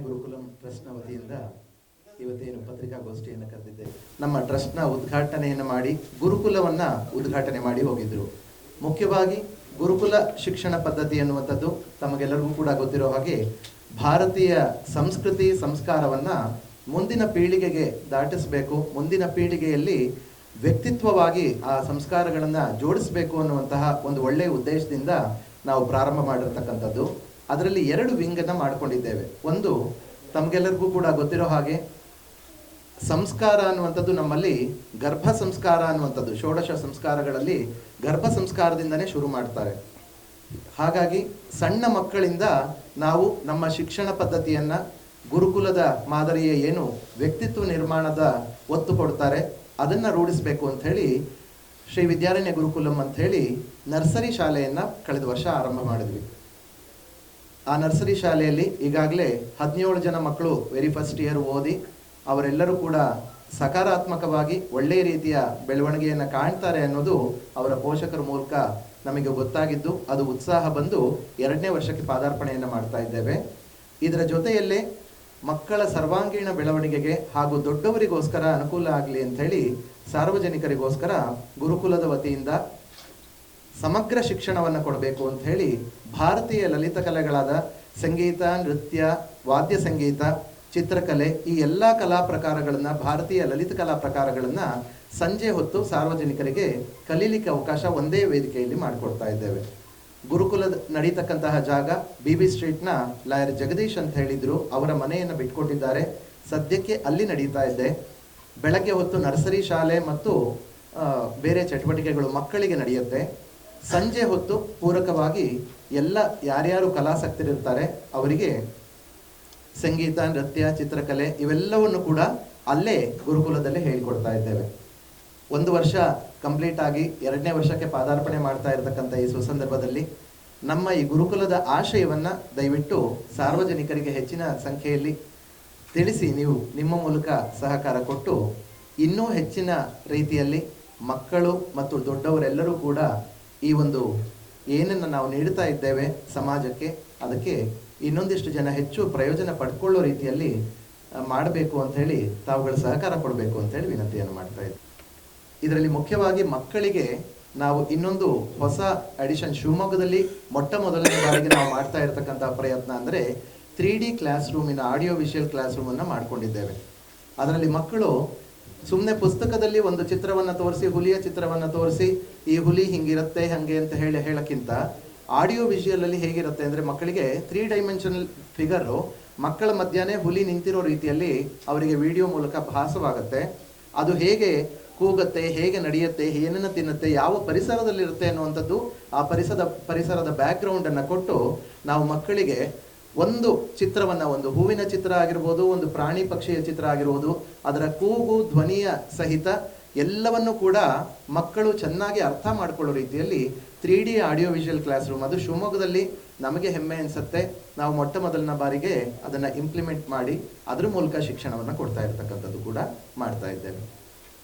ಗುರುಕುಲಂ ಟ್ರಸ್ಟ್ನ ವತಿಯಿಂದ ಇವತ್ತೇನು ಪತ್ರಿಕಾಗೋಷ್ಠಿಯನ್ನು ಕರೆದಿದ್ದೇವೆ. ನಮ್ಮ ಟ್ರಸ್ಟ್ನ ಉದ್ಘಾಟನೆಯನ್ನು ಮಾಡಿ ಗುರುಕುಲವನ್ನು ಉದ್ಘಾಟನೆ ಮಾಡಿ ಹೋಗಿದ್ರು. ಮುಖ್ಯವಾಗಿ ಗುರುಕುಲ ಶಿಕ್ಷಣ ಪದ್ಧತಿ ಅನ್ನುವಂಥದ್ದು ತಮಗೆಲ್ಲರಿಗೂ ಕೂಡ ಗೊತ್ತಿರೋ ಹಾಗೆ ಭಾರತೀಯ ಸಂಸ್ಕೃತಿ ಸಂಸ್ಕಾರವನ್ನು ಮುಂದಿನ ಪೀಳಿಗೆಗೆ ದಾಟಿಸಬೇಕು, ಮುಂದಿನ ಪೀಳಿಗೆಯಲ್ಲಿ ವ್ಯಕ್ತಿತ್ವವಾಗಿ ಆ ಸಂಸ್ಕಾರಗಳನ್ನು ಜೋಡಿಸಬೇಕು ಅನ್ನುವಂತಹ ಒಂದು ಒಳ್ಳೆಯ ಉದ್ದೇಶದಿಂದ ನಾವು ಪ್ರಾರಂಭ ಮಾಡಿರ್ತಕ್ಕಂಥದ್ದು. ಅದರಲ್ಲಿ 2 ವಿಂಗನ್ನು ಮಾಡಿಕೊಂಡಿದ್ದೇವೆ. ಒಂದು, ತಮಗೆಲ್ಲರಿಗೂ ಕೂಡ ಗೊತ್ತಿರೋ ಹಾಗೆ ಸಂಸ್ಕಾರ ಅನ್ನುವಂಥದ್ದು ನಮ್ಮಲ್ಲಿ ಗರ್ಭ ಸಂಸ್ಕಾರ ಅನ್ನುವಂಥದ್ದು, ಷೋಡಶ ಸಂಸ್ಕಾರಗಳಲ್ಲಿ ಗರ್ಭ ಸಂಸ್ಕಾರದಿಂದನೇ ಶುರು ಮಾಡ್ತಾರೆ. ಹಾಗಾಗಿ ಸಣ್ಣ ಮಕ್ಕಳಿಂದ ನಾವು ನಮ್ಮ ಶಿಕ್ಷಣ ಪದ್ಧತಿಯನ್ನು ಗುರುಕುಲದ ಮಾದರಿಯ ಏನು ವ್ಯಕ್ತಿತ್ವ ನಿರ್ಮಾಣದ ಒತ್ತು ಕೊಡ್ತಾರೆ ಅದನ್ನು ರೂಢಿಸಬೇಕು ಅಂಥೇಳಿ ಶ್ರೀ ವಿದ್ಯಾರಣ್ಯ ಗುರುಕುಲಂ ಅಂಥೇಳಿ ನರ್ಸರಿ ಶಾಲೆಯನ್ನು ಕಳೆದ ವರ್ಷ ಆರಂಭ ಮಾಡಿದ್ವಿ. ಆ ನರ್ಸರಿ ಶಾಲೆಯಲ್ಲಿ ಈಗಾಗಲೇ 17 ಜನ ಮಕ್ಕಳು ವೆರಿ ಫಸ್ಟ್ ಇಯರ್ ಓದಿ ಅವರೆಲ್ಲರೂ ಕೂಡ ಸಕಾರಾತ್ಮಕವಾಗಿ ಒಳ್ಳೆಯ ರೀತಿಯ ಬೆಳವಣಿಗೆಯನ್ನು ಕಾಣ್ತಾರೆ ಅನ್ನೋದು ಅವರ ಪೋಷಕರ ಮೂಲಕ ನಮಗೆ ಗೊತ್ತಾಗಿದ್ದು, ಅದು ಉತ್ಸಾಹ ಬಂದು 2ನೇ ವರ್ಷಕ್ಕೆ ಪಾದಾರ್ಪಣೆಯನ್ನು ಮಾಡ್ತಾ ಇದ್ದೇವೆ. ಇದರ ಜೊತೆಯಲ್ಲೇ ಮಕ್ಕಳ ಸರ್ವಾಂಗೀಣ ಬೆಳವಣಿಗೆಗೆ ಹಾಗೂ ದೊಡ್ಡವರಿಗೋಸ್ಕರ ಅನುಕೂಲ ಆಗಲಿ ಅಂಥೇಳಿ ಸಾರ್ವಜನಿಕರಿಗೋಸ್ಕರ ಗುರುಕುಲದ ವತಿಯಿಂದ ಸಮಗ್ರ ಶಿಕ್ಷಣವನ್ನು ಕೊಡಬೇಕು ಅಂತ ಹೇಳಿ ಭಾರತೀಯ ಲಲಿತ ಕಲೆಗಳಾದ ಸಂಗೀತ, ನೃತ್ಯ, ವಾದ್ಯ ಸಂಗೀತ, ಚಿತ್ರಕಲೆ ಈ ಎಲ್ಲ ಕಲಾ ಪ್ರಕಾರಗಳನ್ನು, ಭಾರತೀಯ ಲಲಿತ ಕಲಾ ಪ್ರಕಾರಗಳನ್ನು ಸಂಜೆ ಹೊತ್ತು ಸಾರ್ವಜನಿಕರಿಗೆ ಕಲೀಲಿಕ್ಕೆ ಅವಕಾಶ ಒಂದೇ ವೇದಿಕೆಯಲ್ಲಿ ಮಾಡಿಕೊಡ್ತಾ ಇದ್ದೇವೆ. ಗುರುಕುಲದ ನಡೀತಕ್ಕಂತಹ ಜಾಗ BB ಸ್ಟ್ರೀಟ್ನ ಲಾಯರ್ ಜಗದೀಶ್ ಅಂತ ಹೇಳಿದ್ರು, ಅವರ ಮನೆಯನ್ನು ಬಿಟ್ಕೊಟ್ಟಿದ್ದಾರೆ. ಸದ್ಯಕ್ಕೆ ಅಲ್ಲಿ ನಡೀತಾ ಇದೆ. ಬೆಳಗ್ಗೆ ಹೊತ್ತು ನರ್ಸರಿ ಶಾಲೆ ಮತ್ತು ಬೇರೆ ಚಟುವಟಿಕೆಗಳು ಮಕ್ಕಳಿಗೆ ನಡೆಯುತ್ತೆ. ಸಂಜೆ ಹೊತ್ತು ಪೂರಕವಾಗಿ ಎಲ್ಲ ಯಾರ್ಯಾರು ಕಲಾಸಕ್ತರಿರ್ತಾರೆ ಅವರಿಗೆ ಸಂಗೀತ, ನೃತ್ಯ, ಚಿತ್ರಕಲೆ ಇವೆಲ್ಲವನ್ನು ಕೂಡ ಅಲ್ಲೇ ಗುರುಕುಲದಲ್ಲೇ ಹೇಳಿಕೊಡ್ತಾ ಇದ್ದೇವೆ. 1 ವರ್ಷ ಕಂಪ್ಲೀಟ್ ಆಗಿ 2ನೇ ವರ್ಷಕ್ಕೆ ಪಾದಾರ್ಪಣೆ ಮಾಡ್ತಾ ಇರತಕ್ಕಂಥ ಈ ಸುಸಂದರ್ಭದಲ್ಲಿ ನಮ್ಮ ಈ ಗುರುಕುಲದ ಆಶಯವನ್ನು ದಯವಿಟ್ಟು ಸಾರ್ವಜನಿಕರಿಗೆ ಹೆಚ್ಚಿನ ಸಂಖ್ಯೆಯಲ್ಲಿ ತಿಳಿಸಿ ನೀವು ನಿಮ್ಮ ಮೂಲಕ ಸಹಕಾರ ಕೊಟ್ಟು ಇನ್ನೂ ಹೆಚ್ಚಿನ ರೀತಿಯಲ್ಲಿ ಮಕ್ಕಳು ಮತ್ತು ದೊಡ್ಡವರೆಲ್ಲರೂ ಕೂಡ ಈ ಒಂದು ಏನನ್ನು ನಾವು ನೀಡ್ತಾ ಇದ್ದೇವೆ ಸಮಾಜಕ್ಕೆ, ಅದಕ್ಕೆ ಇನ್ನೊಂದಿಷ್ಟು ಜನ ಹೆಚ್ಚು ಪ್ರಯೋಜನ ಪಡ್ಕೊಳ್ಳೋ ರೀತಿಯಲ್ಲಿ ಮಾಡಬೇಕು ಅಂಥೇಳಿ ತಾವುಗಳ ಸಹಕಾರ ಕೊಡಬೇಕು ಅಂಥೇಳಿ ವಿನಂತಿಯನ್ನು ಮಾಡ್ತಾ ಇದ್ದೀವಿ. ಇದರಲ್ಲಿ ಮುಖ್ಯವಾಗಿ ಮಕ್ಕಳಿಗೆ ನಾವು ಇನ್ನೊಂದು ಹೊಸ ಅಡಿಷನ್ ಶಿವಮೊಗ್ಗದಲ್ಲಿ ಮೊಟ್ಟ ಮೊದಲನೇ ಬಾರಿಗೆ ನಾವು ಮಾಡ್ತಾ ಇರತಕ್ಕಂಥ ಪ್ರಯತ್ನ ಅಂದರೆ 3D ಕ್ಲಾಸ್ ರೂಮಿನ ಆಡಿಯೋ ವಿಷುವಲ್ ಕ್ಲಾಸ್ ರೂಮನ್ನು ಮಾಡಿಕೊಂಡಿದ್ದೇವೆ. ಅದರಲ್ಲಿ ಮಕ್ಕಳು ಸುಮ್ಮನೆ ಪುಸ್ತಕದಲ್ಲಿ ಒಂದು ಚಿತ್ರವನ್ನು ತೋರಿಸಿ, ಹುಲಿಯ ಚಿತ್ರವನ್ನು ತೋರಿಸಿ ಈ ಹುಲಿ ಹಿಂಗಿರುತ್ತೆ ಹಾಗೆ ಅಂತ ಹೇಳೋಕ್ಕಿಂತ ಆಡಿಯೋ ವಿಷುವಲಲ್ಲಿ ಹೇಗಿರುತ್ತೆ ಅಂದರೆ ಮಕ್ಕಳಿಗೆ 3 ಡೈಮೆನ್ಷನಲ್ ಫಿಗರು ಮಕ್ಕಳ ಮಧ್ಯಾಹ್ನ ಹುಲಿ ನಿಂತಿರೋ ರೀತಿಯಲ್ಲಿ ಅವರಿಗೆ ವಿಡಿಯೋ ಮೂಲಕ ಭಾಸವಾಗುತ್ತೆ. ಅದು ಹೇಗೆ ಕೂಗುತ್ತೆ, ಹೇಗೆ ನಡೆಯುತ್ತೆ, ಏನನ್ನು ತಿನ್ನುತ್ತೆ, ಯಾವ ಪರಿಸರದಲ್ಲಿರುತ್ತೆ ಅನ್ನುವಂಥದ್ದು ಆ ಪರಿಸರದ ಬ್ಯಾಕ್ಗ್ರೌಂಡನ್ನು ಕೊಟ್ಟು ನಾವು ಮಕ್ಕಳಿಗೆ ಒಂದು ಚಿತ್ರವನ್ನು, ಒಂದು ಹೂವಿನ ಚಿತ್ರ ಆಗಿರ್ಬೋದು, ಒಂದು ಪ್ರಾಣಿ ಪಕ್ಷಿಯ ಚಿತ್ರ ಆಗಿರ್ಬೋದು, ಅದರ ಕೂಗು, ಧ್ವನಿಯ ಸಹಿತ ಎಲ್ಲವನ್ನು ಕೂಡ ಮಕ್ಕಳು ಚೆನ್ನಾಗಿ ಅರ್ಥ ಮಾಡಿಕೊಳ್ಳೋ ರೀತಿಯಲ್ಲಿ 3D audio visual class room, ಅದು ಶಿವಮೊಗ್ಗದಲ್ಲಿ ನಮಗೆ ಹೆಮ್ಮೆ ಅನಿಸುತ್ತೆ. ನಾವು ಮೊಟ್ಟ ಮೊದಲನ ಬಾರಿಗೆ ಅದನ್ನು ಇಂಪ್ಲಿಮೆಂಟ್ ಮಾಡಿ ಅದ್ರ ಮೂಲಕ ಶಿಕ್ಷಣವನ್ನು ಕೊಡ್ತಾ ಇರ್ತಕ್ಕಂಥದ್ದು ಕೂಡ ಮಾಡ್ತಾ ಇದ್ದೇವೆ.